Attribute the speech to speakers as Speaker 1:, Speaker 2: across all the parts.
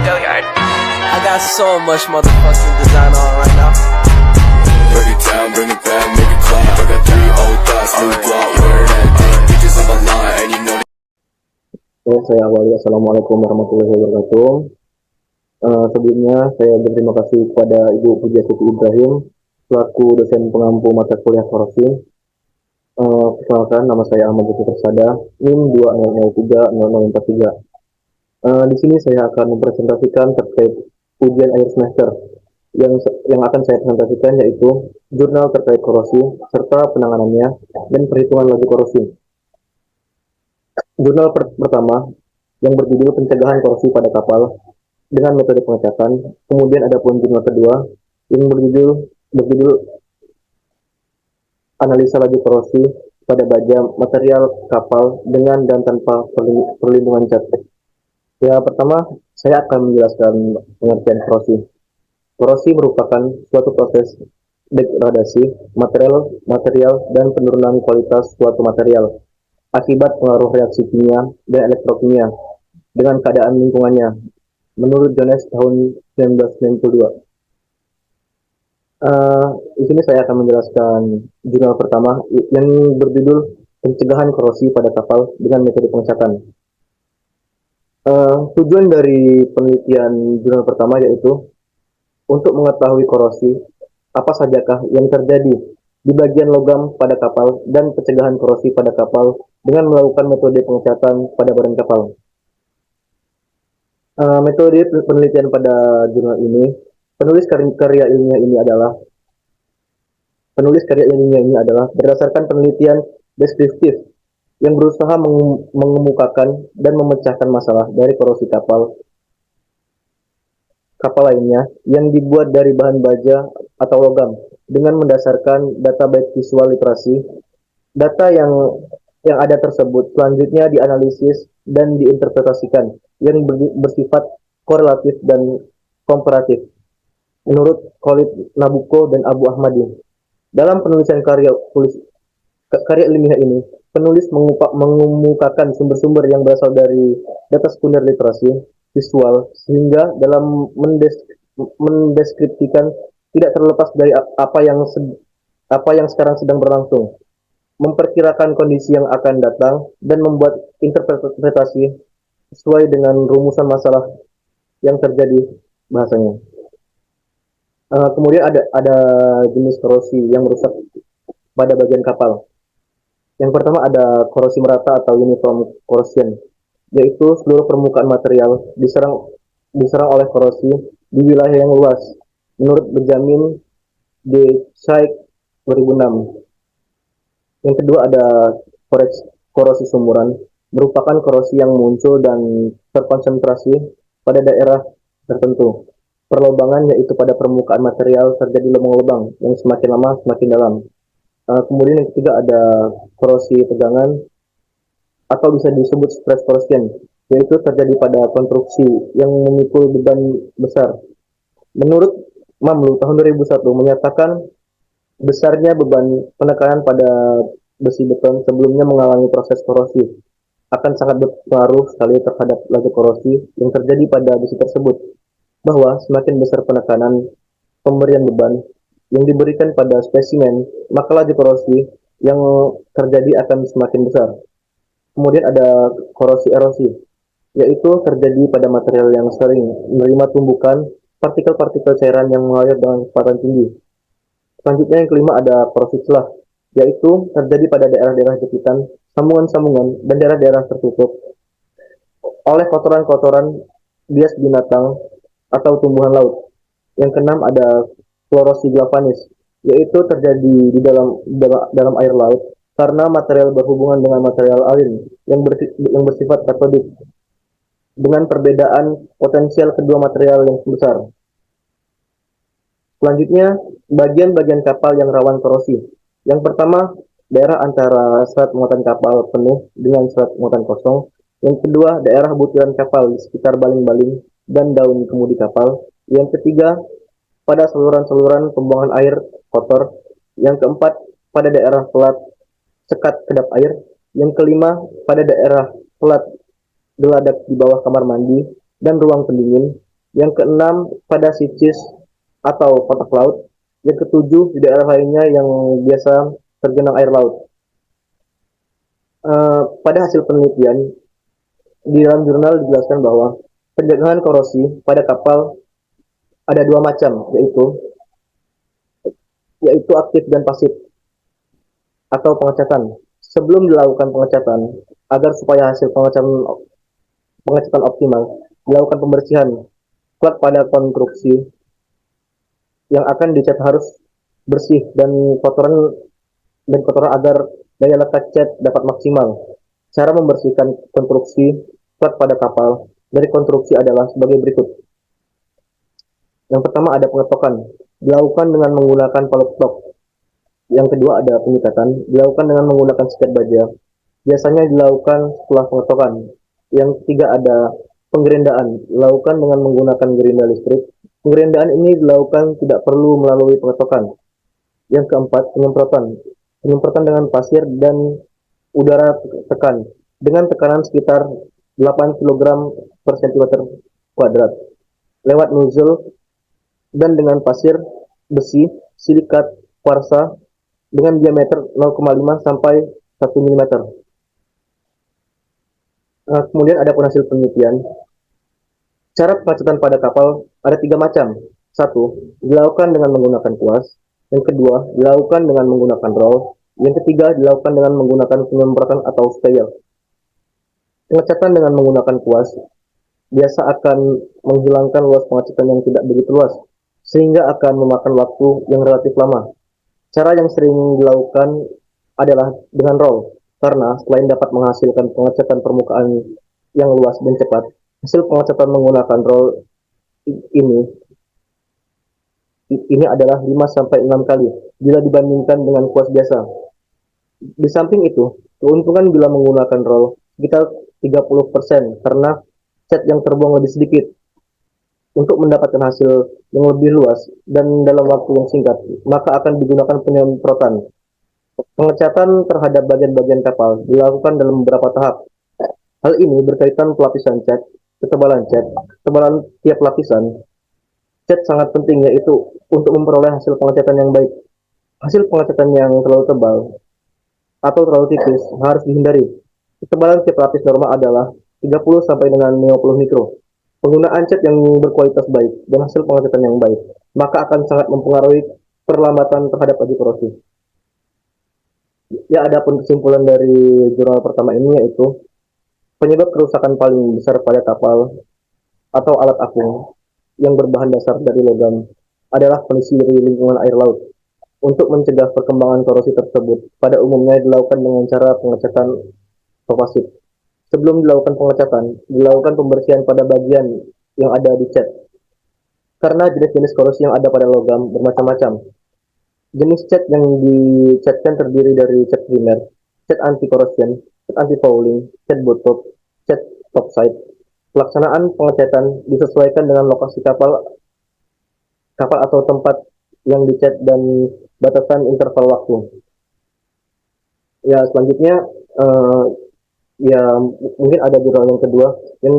Speaker 1: I got so much motherfucking design on right now.
Speaker 2: Break it down, bring it back, make it clap. I got 3 old thoughts, new block, where that day. Bitches on my line, and you know.
Speaker 3: Saya awali. Assalamualaikum warahmatullahi wabarakatuh. Sebelumnya saya berterima kasih kepada Ibu Pujiastuti Ibrahim selaku dosen pengampu mata kuliah Korosi. Perkenalkan, nama saya Ahmad Zaki Persada, NIM 20030043. Di sini saya akan mempresentasikan terkait ujian akhir semester. Yang akan saya presentasikan yaitu jurnal terkait korosi serta penanganannya dan perhitungan laju korosi. Jurnal pertama yang berjudul pencegahan korosi pada kapal dengan metode pengecatan. Kemudian ada pun jurnal kedua yang berjudul analisa laju korosi pada baja material kapal dengan dan tanpa perlindungan cat. Ya, pertama saya akan menjelaskan pengertian korosi. Korosi merupakan suatu proses degradasi material dan penurunan kualitas suatu material akibat pengaruh reaksi kimia dan elektrokimia dengan keadaan lingkungannya, menurut Jones tahun 1992. Di sini saya akan menjelaskan jurnal pertama yang berjudul pencegahan korosi pada kapal dengan metode pengecatan. Tujuan dari penelitian jurnal pertama yaitu untuk mengetahui korosi apa sajakah yang terjadi di bagian logam pada kapal dan pencegahan korosi pada kapal dengan melakukan metode pengecatan pada badan kapal. Metode penelitian pada jurnal ini, penulis karya ilmiah ini adalah berdasarkan penelitian deskriptif yang berusaha mengemukakan dan memecahkan masalah dari korosi kapal lainnya yang dibuat dari bahan baja atau logam dengan mendasarkan data baik visual literasi. Data yang ada tersebut selanjutnya dianalisis dan diinterpretasikan yang bersifat korelatif dan komparatif menurut Khalid Nabuko dan Abu Ahmadi. Dalam penulisan karya ilmiah ini, penulis mengemukakan sumber-sumber yang berasal dari data sekunder literasi visual sehingga dalam mendeskripsikan tidak terlepas dari apa yang sekarang sedang berlangsung, memperkirakan kondisi yang akan datang dan membuat interpretasi sesuai dengan rumusan masalah yang terjadi bahasanya. Kemudian ada jenis korosi yang merusak pada bagian kapal. Yang pertama ada korosi merata atau uniform corrosion, yaitu seluruh permukaan material diserang oleh korosi di wilayah yang luas, menurut Benjamin D. Shaikh 2006. Yang kedua ada korosi sumuran, merupakan korosi yang muncul dan terkonsentrasi pada daerah tertentu. Perlobangan yaitu pada permukaan material terjadi lubang-lubang yang semakin lama semakin dalam. Kemudian yang ketiga ada korosi tegangan atau bisa disebut stress corrosion, yaitu terjadi pada konstruksi yang memikul beban besar. Menurut Mamlu tahun 2001 menyatakan besarnya beban penekanan pada besi beton sebelumnya mengalami proses korosi akan sangat berpengaruh sekali terhadap laju korosi yang terjadi pada besi tersebut, bahwa semakin besar penekanan pemberian beban yang diberikan pada spesimen, maka laju korosi yang terjadi akan semakin besar. Kemudian ada korosi erosi, yaitu terjadi pada material yang sering menerima tumbukan partikel-partikel cairan yang mengalir dengan kecepatan tinggi. Selanjutnya yang kelima ada korosi celah, yaitu terjadi pada daerah-daerah jepitan, sambungan-sambungan, dan daerah-daerah tertutup oleh kotoran-kotoran bias binatang atau tumbuhan laut. Yang keenam ada klorosi galvanis, yaitu terjadi di dalam air laut karena material berhubungan dengan material alin yang bersifat katodik, dengan perbedaan potensial kedua material yang besar. Selanjutnya, bagian-bagian kapal yang rawan korosi. Yang pertama, daerah antara serat muatan kapal penuh dengan serat muatan kosong. Yang kedua, daerah butiran kapal di sekitar baling-baling dan daun kemudi kapal. Yang ketiga, pada saluran-saluran pembuangan air kotor. Yang keempat, pada daerah pelat sekat kedap air. Yang kelima, pada daerah pelat geladak di bawah kamar mandi dan ruang pendingin. Yang keenam, pada sicis atau kotak laut. Yang ketujuh, di daerah lainnya yang biasa tergenang air laut. Pada hasil penelitian, di dalam jurnal dijelaskan bahwa pencegahan korosi pada kapal ada dua macam, yaitu aktif dan pasif atau pengecatan. Sebelum dilakukan pengecatan, agar supaya hasil pengecatan optimal, dilakukan pembersihan plat pada konstruksi yang akan dicat harus bersih dan kotoran agar daya lekat cat dapat maksimal. Cara membersihkan konstruksi plat pada kapal dari konstruksi adalah sebagai berikut. Yang pertama ada pengetokan, dilakukan dengan menggunakan palut stok. Yang kedua ada penyekatan, dilakukan dengan menggunakan sikat baja. Biasanya dilakukan setelah pengetokan. Yang ketiga ada penggerindaan, dilakukan dengan menggunakan gerinda listrik. Penggerindaan ini dilakukan tidak perlu melalui pengetokan. Yang keempat, penyemprotan. Penyemprotan dengan pasir dan udara tekan dengan tekanan sekitar 8 kg per cm kuadrat lewat nozzle dan dengan pasir, besi, silikat, kuarsa dengan diameter 0,5 sampai 1 mm. Kemudian ada pun hasil penelitian. Cara pengecatan pada kapal ada tiga macam. Satu, dilakukan dengan menggunakan kuas. Yang kedua, dilakukan dengan menggunakan roll. Yang ketiga, dilakukan dengan menggunakan penyemprotan atau sprayer. Pengecatan dengan menggunakan kuas biasa akan menghilangkan luas pengecatan yang tidak begitu luas, sehingga akan memakan waktu yang relatif lama. Cara yang sering dilakukan adalah dengan roll, karena selain dapat menghasilkan pengecatan permukaan yang luas dan cepat, hasil pengecatan menggunakan roll ini ini adalah 5-6 kali bila dibandingkan dengan kuas biasa. Di samping itu, keuntungan bila menggunakan roll sekitar 30% karena cat yang terbuang lebih sedikit. Untuk mendapatkan hasil yang lebih luas dan dalam waktu yang singkat, maka akan digunakan penyemprotan. Pengecatan terhadap bagian-bagian kapal dilakukan dalam beberapa tahap. Hal ini berkaitan pelapisan cat, ketebalan cat, ketebalan tiap lapisan. Cat sangat penting yaitu untuk memperoleh hasil pengecatan yang baik. Hasil pengecatan yang terlalu tebal atau terlalu tipis harus dihindari. Ketebalan tiap lapis normal adalah 30 sampai dengan 50 mikro. Penggunaan cat yang berkualitas baik dan hasil pengecatan yang baik, maka akan sangat mempengaruhi perlambatan terhadap laju korosi. Ya, ada pun kesimpulan dari jurnal pertama ini yaitu penyebab kerusakan paling besar pada kapal atau alat apung yang berbahan dasar dari logam adalah kondisi dari lingkungan air laut. Untuk mencegah perkembangan korosi tersebut, pada umumnya dilakukan dengan cara pengecatan pasif. Sebelum dilakukan pengecatan, dilakukan pembersihan pada bagian yang ada di cat. Karena jenis-jenis korosi yang ada pada logam bermacam-macam. Jenis cat yang dicatkan terdiri dari cat primer, cat anti-corrosion, cat anti-fouling, cat bottom, cat topside. Pelaksanaan pengecatan disesuaikan dengan lokasi kapal atau tempat yang dicat dan batasan interval waktu. Ya, selanjutnya ya mungkin ada jurnal yang kedua yang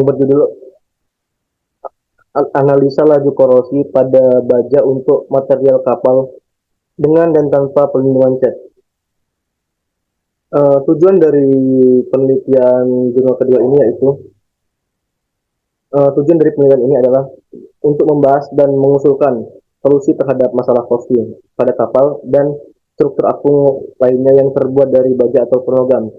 Speaker 3: berjudul analisa laju korosi pada baja untuk material kapal dengan dan tanpa perlindungan cat. Tujuan dari penelitian jurnal kedua ini adalah untuk membahas dan mengusulkan solusi terhadap masalah korosi pada kapal dan struktur apung lainnya yang terbuat dari baja atau logam.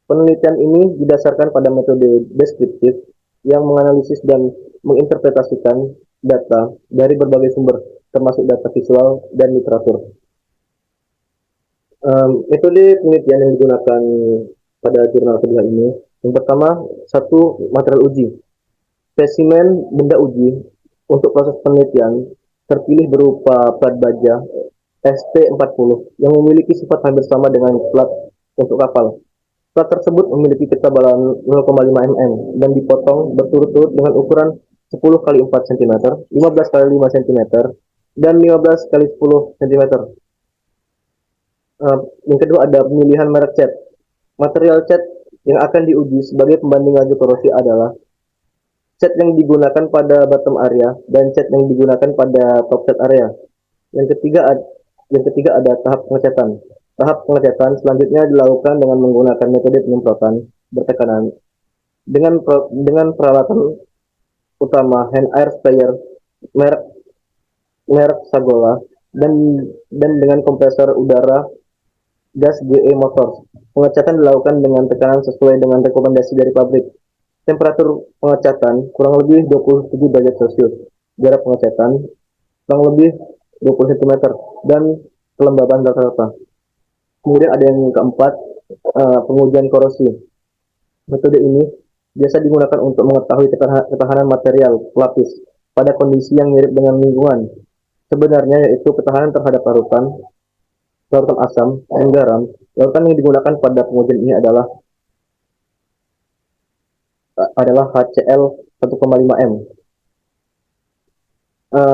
Speaker 3: Penelitian ini didasarkan pada metode deskriptif yang menganalisis dan menginterpretasikan data dari berbagai sumber, termasuk data visual dan literatur. Metode penelitian yang digunakan pada jurnal kedua ini, yang pertama, satu, material uji. Spesimen benda uji untuk proses penelitian terpilih berupa plat baja ST40 yang memiliki sifat hampir sama dengan plat untuk kapal. Plat tersebut memiliki ketebalan 0,5 mm dan dipotong berturut-turut dengan ukuran 10 x 4 cm, 15 x 5 cm, dan 15 x 10 cm. Yang kedua ada pemilihan merek cat. Material cat yang akan diuji sebagai pembanding laju korosi adalah cat yang digunakan pada bottom area dan cat yang digunakan pada top cat area. Yang ketiga, yang ketiga ada tahap pengecatan. Tahap pengecatan selanjutnya dilakukan dengan menggunakan metode penyemprotan bertekanan dengan peralatan utama hand air sprayer merek merek Sagola dan dengan kompresor udara gas GE Motors. Pengecatan dilakukan dengan tekanan sesuai dengan rekomendasi dari pabrik. Temperatur pengecatan kurang lebih 27 derajat Celcius. Jarak pengecatan kurang lebih 20 cm dan kelembaban rata-rata. Kemudian ada yang keempat, pengujian korosi. Metode ini biasa digunakan untuk mengetahui ketahanan material pelapis pada kondisi yang mirip dengan lingkungan. Sebenarnya yaitu ketahanan terhadap larutan asam dan garam. Larutan yang digunakan pada pengujian ini adalah HCl 1,5 m.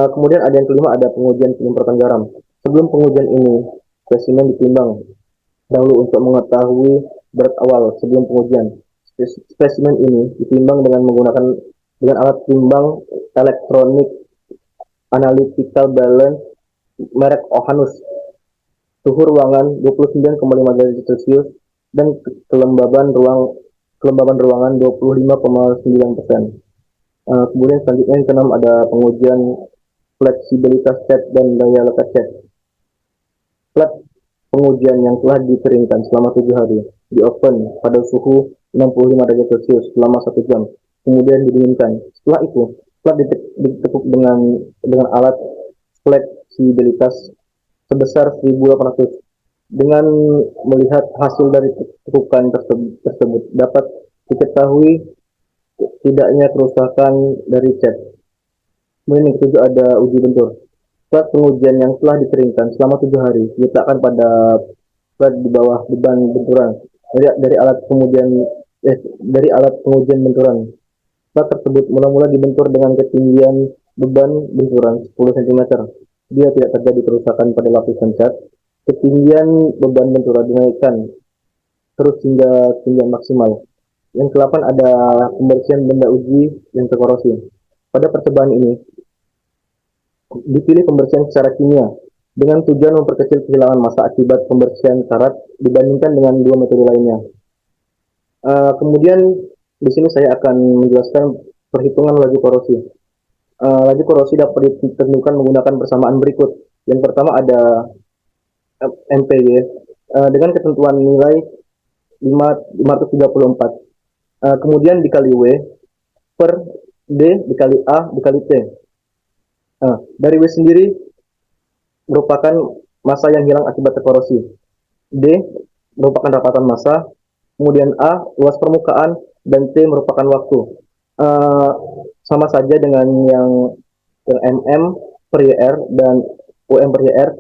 Speaker 3: Kemudian ada yang kelima, ada pengujian penyemprotan garam. Sebelum pengujian ini, spesimen ditimbang dahulu untuk mengetahui berat awal sebelum pengujian. Spesimen ini ditimbang dengan alat timbang elektronik analytical balance merek Ohanus. Suhu ruangan 29,5 derajat Celcius dan kelembaban ruangan 25,9%. Kemudian selanjutnya yang keenam ada pengujian fleksibilitas cat dan daya lekat cat. Plat pengujian yang telah dikeringkan selama 7 hari di oven pada suhu 65 derajat Celcius selama 1 jam, kemudian didinginkan. Setelah itu, plat ditekuk dengan alat fleksibilitas sebesar 1800. Dengan melihat hasil dari tekukan tersebut dapat diketahui tidaknya kerusakan dari cat. Kemudian yang ketujuh ada uji bentur. Plat pengujian yang telah dikeringkan selama 7 hari diletakkan pada plat di bawah beban benturan dari alat pengujian benturan. Plat tersebut mula-mula dibentur dengan ketinggian beban benturan 10 cm. Bila tidak terjadi kerusakan pada lapisan cat, ketinggian beban benturan dinaikkan terus hingga ketinggian maksimal. Yang ke-8 ada pembersihan benda uji yang terkorosi. Pada percobaan ini, dipilih pembersihan secara kimia dengan tujuan memperkecil kehilangan massa akibat pembersihan karat dibandingkan dengan dua metode lainnya. Kemudian di sini saya akan menjelaskan perhitungan laju korosi. Laju korosi dapat ditentukan menggunakan persamaan berikut. Yang pertama ada MPY dengan ketentuan nilai 534. Kemudian dikali W per D dikali A dikali T. Dari W sendiri merupakan massa yang hilang akibat terkorosi. D merupakan rapatan massa. Kemudian A luas permukaan dan T merupakan waktu. Sama saja dengan yang mm per YR dan UM per YR.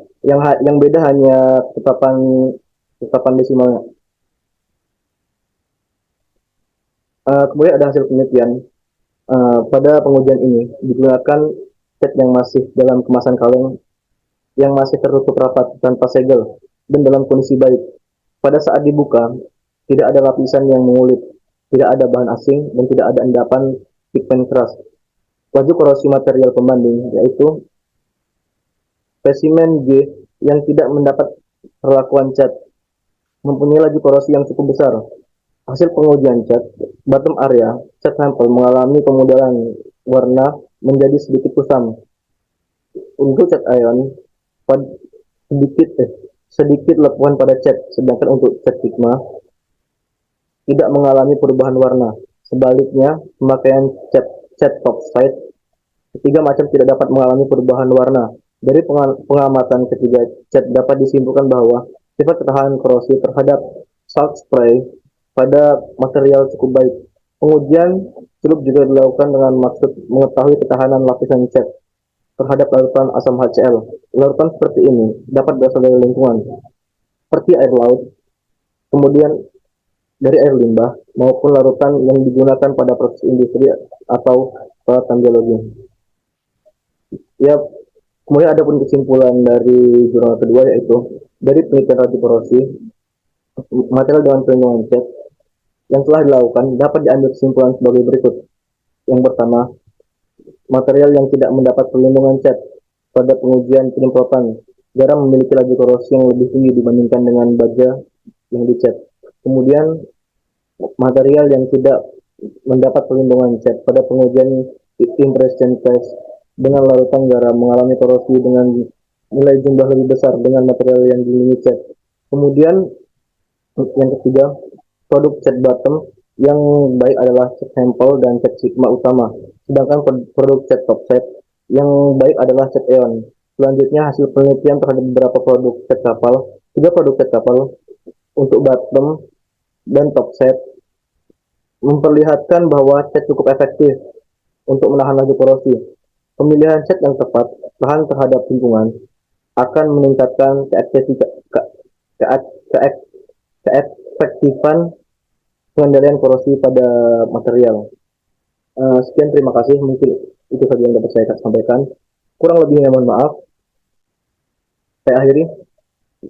Speaker 3: Yang beda hanya ketetapan desimalnya. Kemudian ada hasil penelitian. Pada pengujian ini digunakan cat yang masih dalam kemasan kaleng yang masih tertutup rapat tanpa segel dan dalam kondisi baik. Pada saat dibuka, tidak ada lapisan yang mengulit, tidak ada bahan asing, dan tidak ada endapan pigmen keras. Laju korosi material pembanding yaitu spesimen G yang tidak mendapat perlakuan cat mempunyai laju korosi yang cukup besar. Hasil pengujian cat bottom area cat sampel mengalami pemudaran warna menjadi sedikit kusam. Untuk cat iron sedikit lepuhan pada cat, sedangkan untuk cat sigma tidak mengalami perubahan warna. Sebaliknya, pemakaian cat topside ketiga macam tidak dapat mengalami perubahan warna. Dari pengamatan ketiga cat dapat disimpulkan bahwa sifat ketahanan korosi terhadap salt spray pada material cukup baik. Pengujian celup juga dilakukan dengan maksud mengetahui ketahanan lapisan cat terhadap larutan asam HCl. Larutan seperti ini dapat berasal dari lingkungan, seperti air laut, kemudian dari air limbah, maupun larutan yang digunakan pada proses industri atau peralatan biologi. Ya, kemudian ada pun kesimpulan dari jurnal kedua yaitu dari penelitian laju korosi material dengan perlindungan cat yang telah dilakukan dapat diambil kesimpulan sebagai berikut. Yang pertama, material yang tidak mendapat perlindungan cat. Pada pengujian penyemprotan, garam memiliki laju korosi yang lebih tinggi dibandingkan dengan baja yang dicat. Kemudian, material yang tidak mendapat perlindungan cat. Pada pengujian impression test dengan larutan garam mengalami korosi dengan nilai jumlah lebih besar dengan material yang dilindungi cat. Kemudian yang ketiga, produk cat bottom yang baik adalah cat sampel dan cat sigma utama, sedangkan produk cat top set yang baik adalah cat eon. Selanjutnya, hasil penelitian terhadap beberapa produk cat kapal, 3 produk cat kapal untuk bottom dan top set memperlihatkan bahwa cat cukup efektif untuk menahan laju korosi. Pemilihan cat yang tepat, tahan terhadap lingkungan, akan meningkatkan keefektifan pengendalian korosi pada material. Sekian, terima kasih. Mungkin itu saja yang dapat saya sampaikan. Kurang lebihnya mohon maaf. Saya akhiri.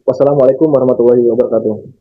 Speaker 3: Wassalamualaikum warahmatullahi wabarakatuh.